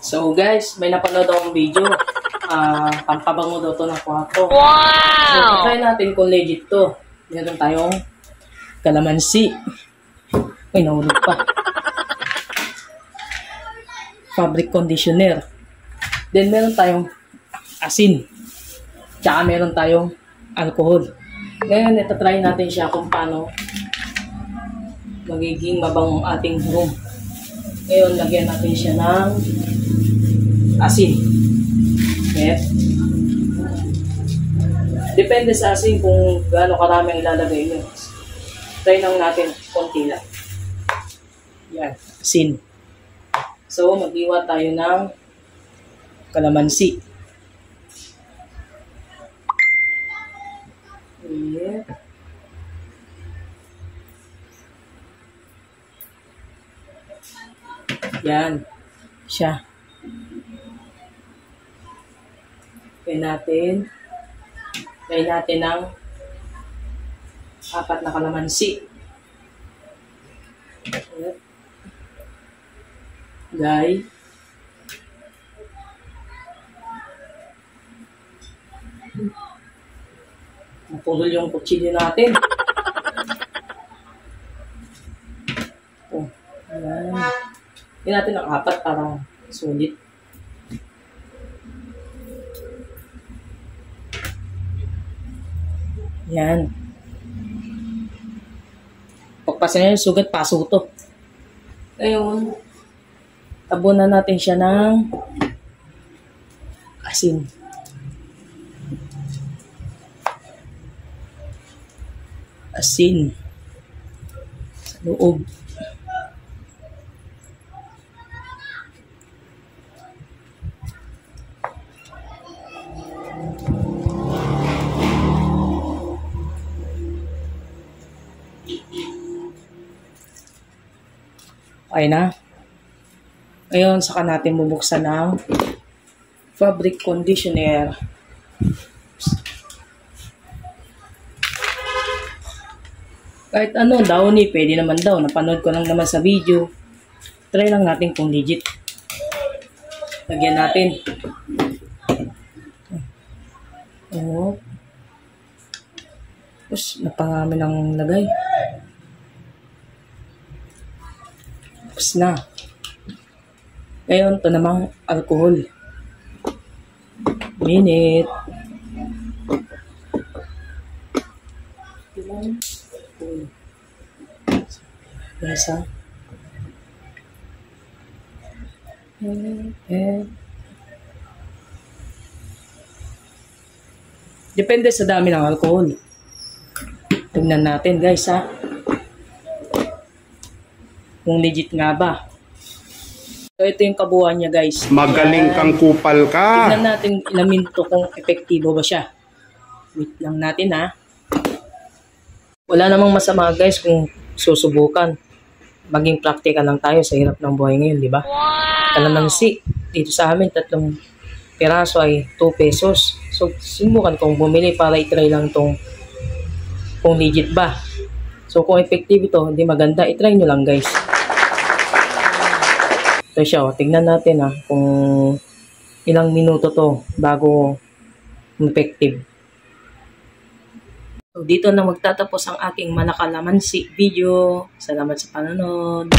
So guys, may napanood akong video. Pampabango daw to ng kwarto. Wow! So try natin kung legit to. Meron tayong kalamansi. Ay, nahulog pa. Fabric conditioner. Then meron tayong asin. Tsaka meron tayong alcohol. Ngayon, ito try natin siya kung paano magiging mabangong ating room. Ngayon, lagyan natin siya ng asin. Okay? Depende sa asin kung gaano karami ang ilalagay nyo. Try lang natin konti lang. Yan, asin. So, mag-iwa tayo ng kalamansi. Yeah. Yan. Siya. Kaya natin ng 4 na kalamansi. Gay. Napulol yung kutsilyo natin. Oh, ayan. Hindi natin ng 4 para sulit. Yan. Pagpasin na yung sugat, paso to. Ngayon, tabunan natin siya ng asin. Asin sa loob. Okay na. Ngayon, saka natin bubuksan ng fabric conditioner. Kahit ano, downy, pwede naman daw. Napanood ko lang naman sa video. Try lang natin kung legit. Lagyan natin. Oh. Tapos, napangami ng lagay. Tapos na. Ngayon, ito namang alcohol. Minute. Yes, ha? Depende sa dami ng alcohol. Tignan natin, guys, ha? Kung legit nga ba. So, ito yung kabuuan niya, guys. Magaling kang kupal ka. Tignan natin ilang minuto kung epektibo ba siya. Wait lang natin, ha? Wala namang masama, guys, kung susubukan. Maging practical lang tayo sa hirap ng buhay ngayon, di ba? Wow! Kalamansi. Dito sa amin, 3 piraso ay 2 pesos. So, subukan kong bumili para i-try lang itong kung legit ba. So, kung effective ito, hindi maganda, i-try nyo lang, guys. Ito siya, oh. Tignan natin, ha, kung ilang minuto to bago effective. So, dito na magtatapos ang aking manakalamansi video. Salamat sa panonood.